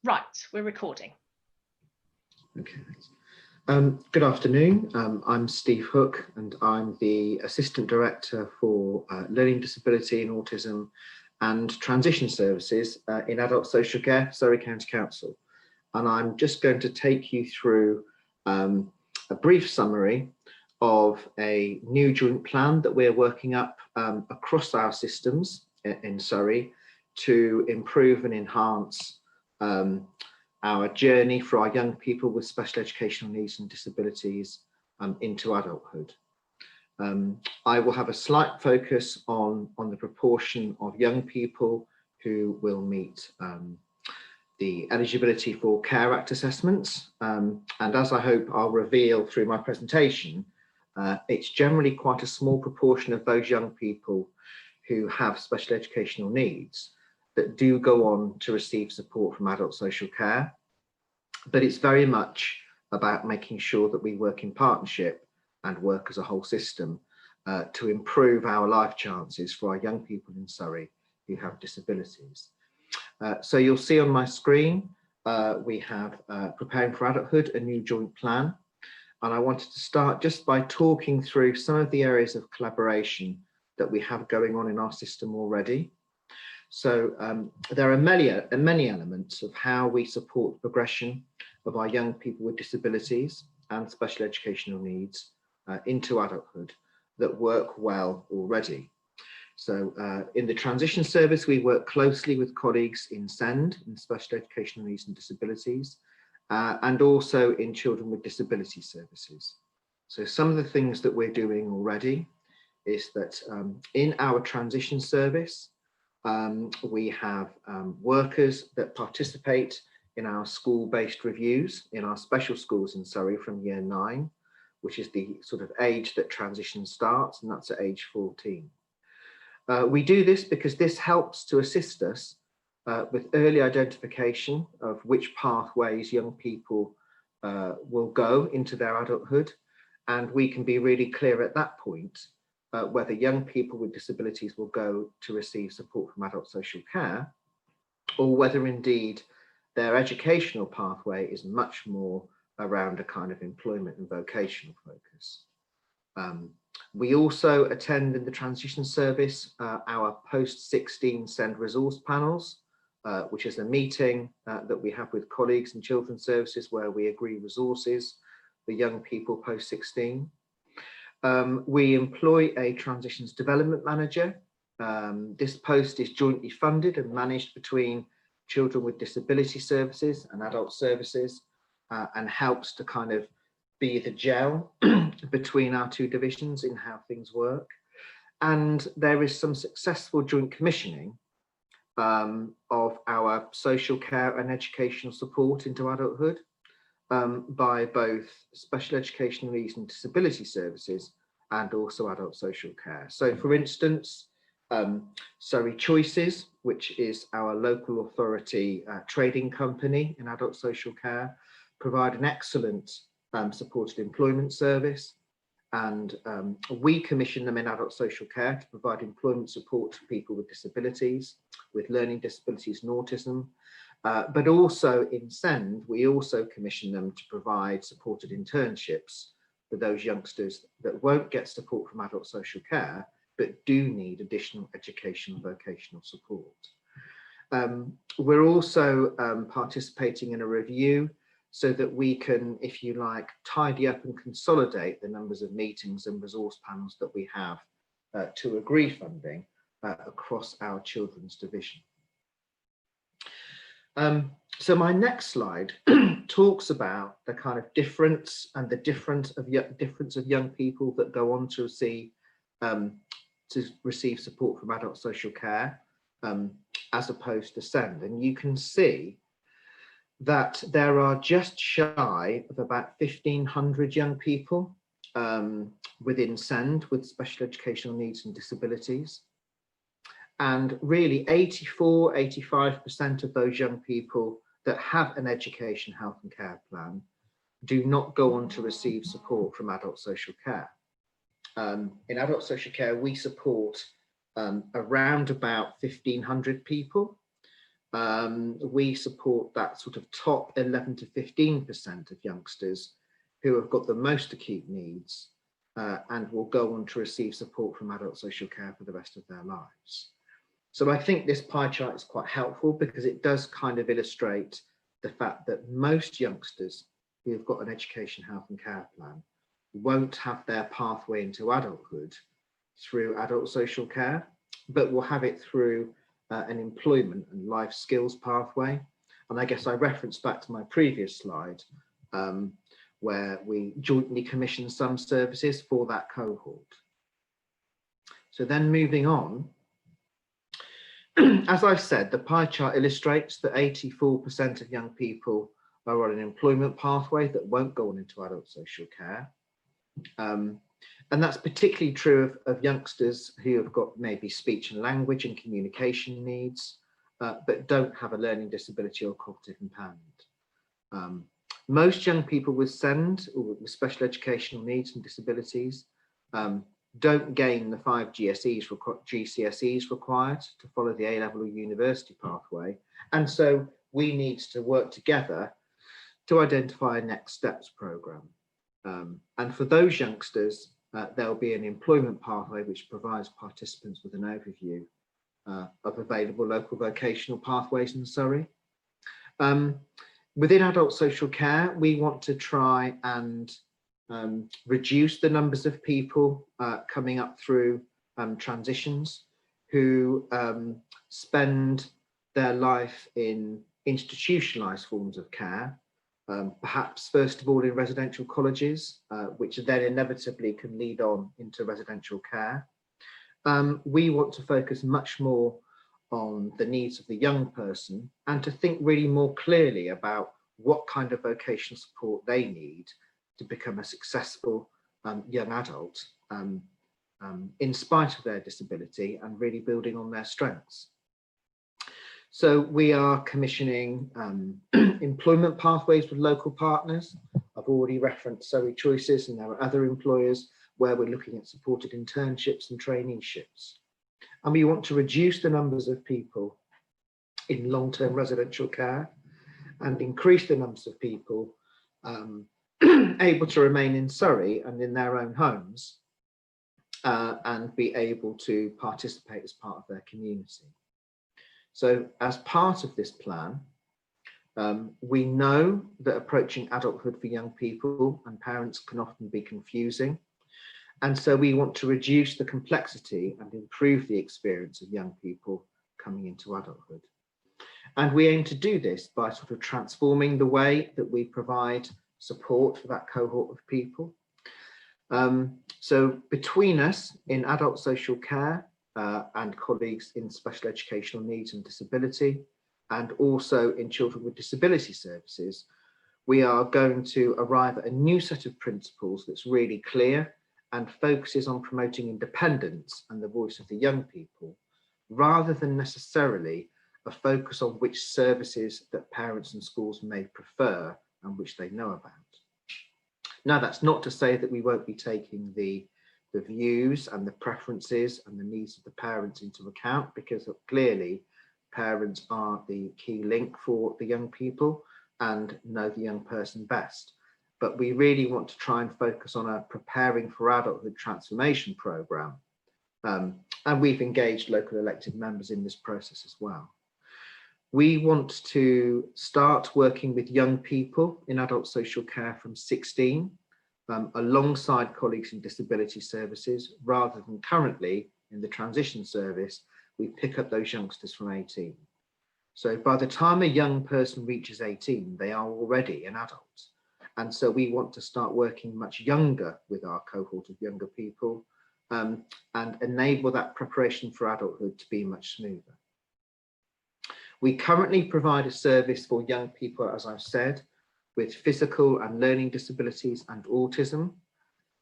Right, we're recording. Okay. Good afternoon. I'm Steve Hook and I'm the Assistant Director for Learning Disability and Autism and Transition Services in Adult Social Care, Surrey County Council. And I'm just going to take you through a brief summary of a new joint plan that we're working up across our systems in Surrey to improve and enhance our journey for our young people with special educational needs and disabilities into adulthood. I will have a slight focus on the proportion of young people who will meet the eligibility for Care Act assessments. And as I hope I'll reveal through my presentation, it's generally quite a small proportion of those young people who have special educational needs that do go on to receive support from adult social care. But it's very much about making sure that we work in partnership and work as a whole system to improve our life chances for our young people in Surrey who have disabilities. So you'll see on my screen, we have Preparing for Adulthood, a new joint plan. And I wanted to start just by talking through some of the areas of collaboration that we have going on in our system already. So there are many elements of how we support the progression of our young people with disabilities and special educational needs into adulthood that work well already. So in the transition service, we work closely with colleagues in SEND, in special educational needs and disabilities, and also in children with disability services. So some of the things that we're doing already is that in our transition service, we have workers that participate in our school-based reviews in our special schools in Surrey from year 9, which is the sort of age that transition starts, and that's at age 14. We do this because this helps to assist us with early identification of which pathways young people will go into their adulthood, and we can be really clear at that point whether young people with disabilities will go to receive support from adult social care, or whether indeed their educational pathway is much more around a kind of employment and vocational focus. We also attend in the transition service our post-16 SEND resource panels, which is a meeting that we have with colleagues in children's services where we agree resources for young people post-16. We employ a transitions development manager. This post is jointly funded and managed between children with disability services and adult services, and helps to kind of be the gel between our two divisions in how things work. And there is some successful joint commissioning of our social care and educational support into adulthood by both special educational needs and disability services and also adult social care. So for instance, Surrey Choices, which is our local authority trading company in adult social care, provide an excellent supported employment service, and we commission them in adult social care to provide employment support to people with disabilities, with learning disabilities and autism. But also in SEND, we also commission them to provide supported internships for those youngsters that won't get support from adult social care, but do need additional educational vocational support. We're also participating in a review so that we can, if you like, tidy up and consolidate the numbers of meetings and resource panels that we have to agree funding across our children's division. So my next slide talks about the kind of difference and the difference of young people that go on to receive support from adult social care as opposed to SEND. And you can see that there are just shy of about 1,500 young people within SEND with special educational needs and disabilities. And really 85% of those young people that have an education, health and care plan do not go on to receive support from adult social care. In adult social care, we support around about 1,500 people. we support that sort of top 11 to 15% of youngsters who have got the most acute needs and will go on to receive support from adult social care for the rest of their lives. So I think this pie chart is quite helpful because it does kind of illustrate the fact that most youngsters who have got an education, health and care plan won't have their pathway into adulthood through adult social care, but will have it through an employment and life skills pathway. And I guess I reference back to my previous slide where we jointly commission some services for that cohort. So then moving on, as I've said, the pie chart illustrates that 84% of young people are on an employment pathway that won't go on into adult social care. And that's particularly true of youngsters who have got maybe speech and language and communication needs, but don't have a learning disability or cognitive impairment. Most young people with SEND, or with special educational needs and disabilities, don't gain the 5 GCSEs required to follow the A-level or university pathway. And so we need to work together to identify a next steps programme. And for those youngsters, there'll be an employment pathway which provides participants with an overview of available local vocational pathways in Surrey. Within adult social care, we want to try and reduce the numbers of people coming up through transitions who spend their life in institutionalised forms of care, perhaps first of all in residential colleges, which then inevitably can lead on into residential care. We want to focus much more on the needs of the young person and to think really more clearly about what kind of vocational support they need to become a successful young adult in spite of their disability and really building on their strengths. So we are commissioning employment pathways with local partners. I've already referenced Surrey Choices, and there are other employers where we're looking at supported internships and traineeships. And we want to reduce the numbers of people in long-term residential care and increase the numbers of people able to remain in Surrey and in their own homes and be able to participate as part of their community. So as part of this plan, we know that approaching adulthood for young people and parents can often be confusing. And so we want to reduce the complexity and improve the experience of young people coming into adulthood. And we aim to do this by sort of transforming the way that we provide support for that cohort of people. So between us in adult social care and colleagues in special educational needs and disability, and also in children with disability services, we are going to arrive at a new set of principles that's really clear and focuses on promoting independence and the voice of the young people, rather than necessarily a focus on which services that parents and schools may prefer and which they know about. Now, that's not to say that we won't be taking the views and the preferences and the needs of the parents into account, because clearly parents are the key link for the young people and know the young person best. But we really want to try and focus on a preparing for adulthood transformation programme. And we've engaged local elected members in this process as well. We want to start working with young people in adult social care from 16, alongside colleagues in disability services, rather than currently in the transition service, we pick up those youngsters from 18. So by the time a young person reaches 18, they are already an adult. And so we want to start working much younger with our cohort of younger people and enable that preparation for adulthood to be much smoother. We currently provide a service for young people, as I've said, with physical and learning disabilities and autism,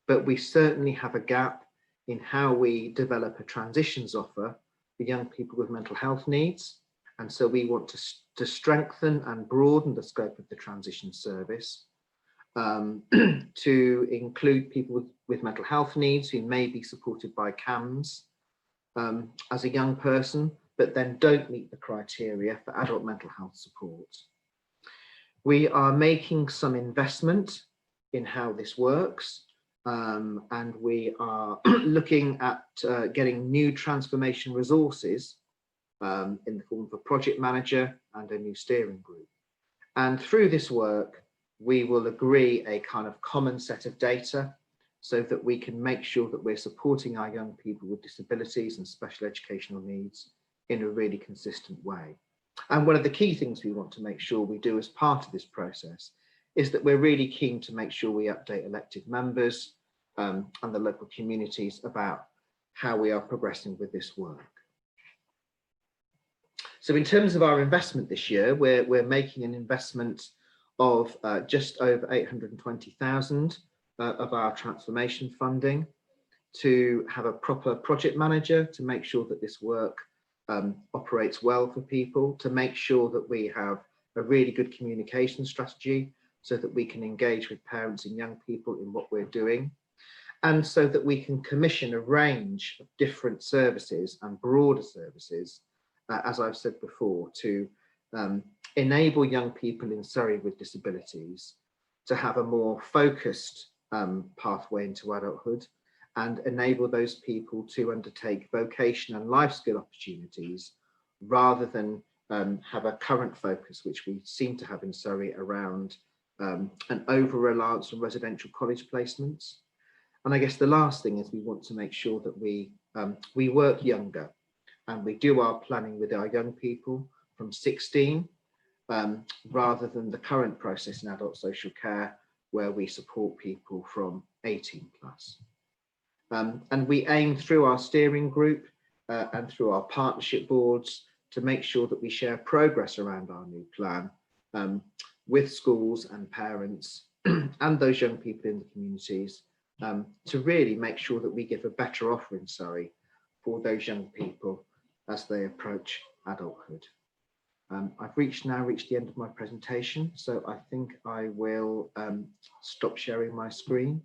but we certainly have a gap in how we develop a transitions offer for young people with mental health needs. And so we want to strengthen and broaden the scope of the transition service to include people with mental health needs who may be supported by CAMS as a young person, but then don't meet the criteria for adult mental health support. We are making some investment in how this works, and we are looking at getting new transformation resources in the form of a project manager and a new steering group. And through this work, we will agree a kind of common set of data so that we can make sure that we're supporting our young people with disabilities and special educational needs in a really consistent way. And one of the key things we want to make sure we do as part of this process is that we're really keen to make sure we update elected members and the local communities about how we are progressing with this work. So in terms of our investment this year, we're making an investment of just over 820,000 of our transformation funding to have a proper project manager to make sure that this work operates well for people, to make sure that we have a really good communication strategy so that we can engage with parents and young people in what we're doing, and so that we can commission a range of different services and broader services, as I've said before, to enable young people in Surrey with disabilities to have a more focused pathway into adulthood, and enable those people to undertake vocation and life skill opportunities rather than have a current focus, which we seem to have in Surrey, around an over-reliance on residential college placements. And I guess the last thing is we want to make sure that we work younger and we do our planning with our young people from 16, rather than the current process in adult social care where we support people from 18 plus. And we aim through our steering group and through our partnership boards to make sure that we share progress around our new plan with schools and parents and those young people in the communities, to really make sure that we give a better offer in Surrey for those young people as they approach adulthood. I've now reached the end of my presentation, so I think I will stop sharing my screen.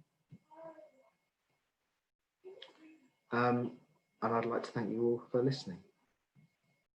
And I'd like to thank you all for listening.